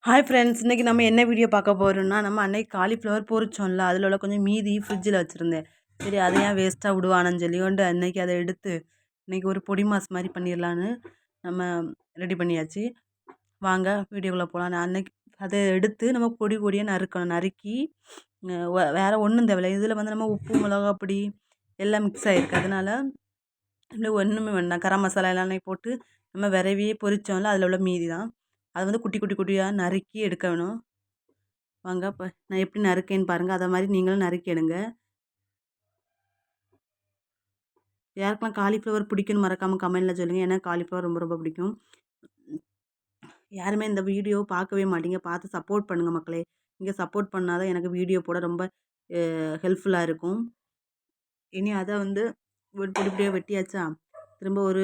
Hi friends, இன்றைக்கி நம்ம என்ன வீடியோ பார்க்க போகிறோம்னா, நம்ம அன்னைக்கு காலிஃப்ளவர் பொரிச்சோம்ல, அதில் உள்ள கொஞ்சம் மீதி ஃப்ரிட்ஜில் வச்சுருந்தேன். சரி அதை ஏன் வேஸ்ட்டாக விடுவானு சொல்லி கொண்டு அன்னைக்கு அதை எடுத்து இன்றைக்கி ஒரு பொடி மாஸ் மாதிரி பண்ணிடலான்னு நம்ம ரெடி பண்ணியாச்சு. வாங்க வீடியோக்குள்ளே போகலாம். நான் அன்னைக்கு அதை எடுத்து நம்ம பொடி பொடியாக நறுக்கணும். நறுக்கி வேறு ஒன்றும் தேவையில்லை. இதில் வந்து நம்ம உப்பு மிளகா பொடி எல்லாம் மிக்ஸ் ஆகிருக்கு. அதனால் இப்படி ஒன்றுமே வேண்டாம். கரம் மசாலா எல்லாம் போட்டு நம்ம விரவியே பொரிச்சோம்ல, அதில் உள்ள மீதி தான். அது வந்து குட்டி குட்டி குட்டியாக நறுக்கி எடுக்க வேணும். வாங்க இப்போ நான் எப்படி நறுக்கேன்னு பாருங்கள். அதை மாதிரி நீங்களும் நறுக்கி எடுங்க. யாருக்கெல்லாம் காலிஃப்ளவர் பிடிக்குன்னு மறக்காமல் கமெண்டில் சொல்லுங்கள். ஏன்னா காலிஃப்ளவர் ரொம்ப ரொம்ப பிடிக்கும். யாருமே இந்த வீடியோ பார்க்கவே மாட்டீங்க. பார்த்து சப்போர்ட் பண்ணுங்கள் மக்களே. நீங்கள் சப்போர்ட் பண்ணால் தான் எனக்கு வீடியோ போட ரொம்ப ஹெல்ப்ஃபுல்லாக இருக்கும். இனி அதை வந்து ஒரு பொடி பொடியாக வெட்டியாச்சா, திரும்ப ஒரு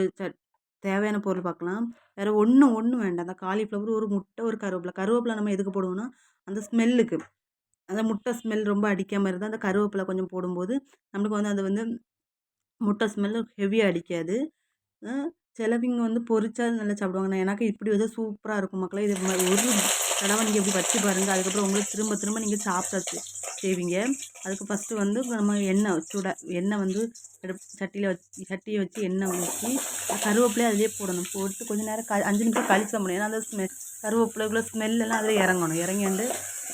தேவையான பொருள் பார்க்கலாம். வேறு ஒன்றும் வேண்டாம். அந்த காலிஃப்ளவர், ஒரு முட்டை, ஒரு கருவேப்பிலை நம்ம எதுக்கு போடுவோம்னா அந்த ஸ்மெல்லுக்கு. அந்த முட்டை ஸ்மெல் ரொம்ப அடிக்காமல் இருந்தால் அந்த கருவேப்பிலை கொஞ்சம் போடும்போது நம்மளுக்கு வந்து அது வந்து முட்டை ஸ்மெல்லு ஹெவியாக அடிக்காது. சிலவிங்க வந்து பொரிச்சா நல்லா சாப்பிடுவாங்க. எனக்கு இப்படி வந்து சூப்பராக இருக்கும் மக்களே. இது ஒரு தடவை நீங்கள் இப்படி வச்சு பாருங்கள். அதுக்கப்புறம் உங்களுக்கு திரும்ப திரும்ப நீங்கள் சாப்பிட்டாச்சு செய்வீங்க. அதுக்கு ஃபஸ்ட்டு வந்து நம்ம எண்ணெய் வந்து சட்டியை வச்சு எண்ணெய் ஊற்றி கருவேப்பிலையே அதிலே போடணும். போட்டு கொஞ்சம் நேரம் 5 நிமிஷம் கழிச்ச முடியும். ஏன்னா அந்த கருவேப்பிலைக்குள்ள ஸ்மெல்லாம் அதில் இறங்கணும். இறங்கிண்டு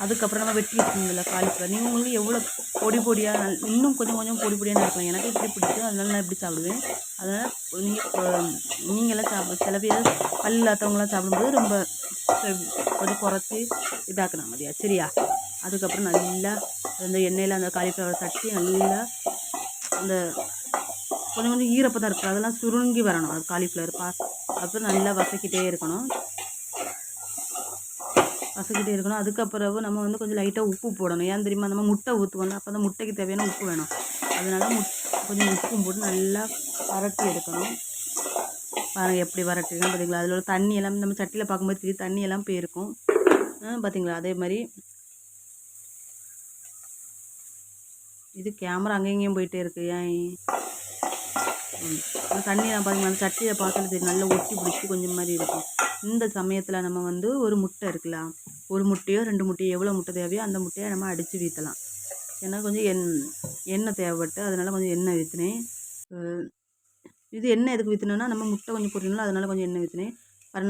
அதுக்கப்புறம் நம்ம வெட்டி வச்சுருந்தோம்ல காலிஃப்ளவர், நீங்கள் உங்களுக்கு எவ்வளோ பொடி பொடியாக இன்னும் கொஞ்சம் கொஞ்சம் பொடி பொடியாக நறுக்கலாம். எனக்கு இப்படி பிடிக்கும், அதனால நான் இப்படி சாப்பிடுவேன். அதனால் நீங்களாம் சில பேர் பல் இல்லாதவங்களாம் சாப்பிடும்போது ரொம்ப கொஞ்சம் குறைச்சி இதாக்கணும் மதியா. சரியா? அதுக்கப்புறம் நல்லா அந்த எண்ணெயில் அந்த காலிஃப்ளவர் தட்டி நல்லா அந்த கொஞ்சம் கொஞ்சம் ஈரப்பதம் இருக்குது, அதெல்லாம் சுருங்கி வரணும். அது காலிஃப்ளவர் அப்புறம் நல்லா வதக்கிட்டே இருக்கணும். அதுக்கப்புறம் நம்ம வந்து கொஞ்சம் லைட்டாக உப்பு போடணும். ஏன் தெரியுமா? நம்ம முட்டை ஊற்றுவோம்ல, அப்போ அந்த முட்டைக்கு தேவையான உப்பு வேணும். அதனால் கொஞ்சம் உப்பும் போட்டு நல்லா வறட்டி எடுக்கணும். பாருங்கள் எப்படி வறட்டிருக்கோம் பார்த்தீங்களா? அதில் உள்ள தண்ணியெல்லாம் நம்ம சட்டியில் பார்க்கும்போது தெரியும், தண்ணியெல்லாம் போயிருக்கும். பார்த்தீங்களா? அதே மாதிரி இது கேமரா அங்கேயும் போயிட்டே இருக்குது. ஏன் அந்த தண்ணியெல்லாம் பார்த்தீங்கன்னா அந்த சட்டியை பார்த்தாலும் தெரியும், நல்லா ஒட்டி பிடிச்சி கொஞ்சம் மாதிரி இருக்கும். இந்த சமயத்தில் நம்ம வந்து ஒரு முட்டை இருக்குல்ல, ஒரு முட்டையோ 2 முட்டையோ எவ்வளோ முட்டை தேவையோ அந்த முட்டையை நம்ம அடித்து வீற்றலாம். ஏன்னா கொஞ்சம் எண்ணெய் தேவைப்பட்டு அதனால் கொஞ்சம் எண்ணெய் ஊற்றினேன். இது எண்ணெய் எதுக்கு ஊற்றினோன்னா நம்ம முட்டை கொஞ்சம் பொரியணும், அதனால் கொஞ்சம் எண்ணெய் ஊற்றினேன்.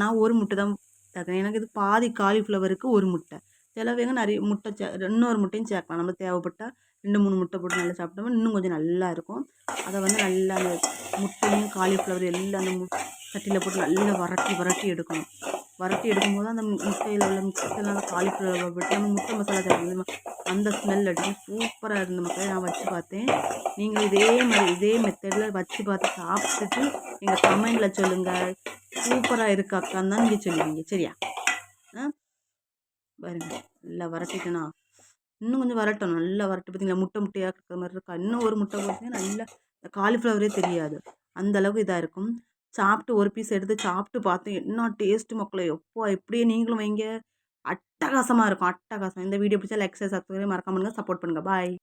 நான் ஒரு முட்டை தான் சேர்க்குறேன். எனக்கு இது பாதி காலிஃப்ளவருக்கு ஒரு முட்டை. சிலவங்க நிறைய முட்டை இன்னொரு முட்டையும் சேர்க்கலாம். நம்ம தேவைப்பட்டால் 2-3 முட்டை போட்டு நல்லா சாப்பிட்டோம்னா இன்னும் கொஞ்சம் நல்லா இருக்கும். அதை வந்து நல்லா அந்த முட்டையும் காலிஃப்ளவர் எல்லாம் அந்த சட்டியில் போட்டு நல்லா வறட்டி எடுக்கணும். வறட்டி எடுக்கும்போது அந்த முட்டையில் உள்ள மிக்ஸெல்லாம் காலிஃப்ளவர் போட்டு நம்ம முட்டை மசாலா சேர்க்கணும். அந்த ஸ்மெல் அடிக்கும். சூப்பராக இருந்த மக்களே. நான் வச்சு பார்த்தேன். நீங்கள் இதே மெத்தடில் வச்சு பார்த்து சாப்பிட்டுட்டு நீங்கள் கமெண்டில் சொல்லுங்கள், சூப்பராக இருக்கு அக்கான்னு தான் நீங்கள் சொல்லுவீங்க. சரியா? பாருங்க நல்லா வறட்டிட்டேனா, இன்னும் கொஞ்சம் வரட்டணும். நல்லா வரட்டு பார்த்தீங்களா? முட்டையாக இருக்கிற மாதிரி இருக்கா? இன்னும் ஒரு முட்டை போட்டிங்கன்னா நல்லா காலிஃப்ளவரே தெரியாது, அந்த அளவுக்கு இதாக இருக்கும். சாப்பிட்டு ஒரு பீஸ் எடுத்து சாப்பிட்டு பார்த்தேன். என்ன டேஸ்ட்டு மக்களே! எப்போ இப்படியே நீங்களும் வைங்க, அட்டகாசமாக இருக்கும். அட்டகாசம். இந்த வீடியோ பிடிச்சா லைக், ஷேர், சப்ஸ்கிரைப் மறக்காம பண்ணுங்கள். சப்போர்ட் பண்ணுங்கள். பாய்.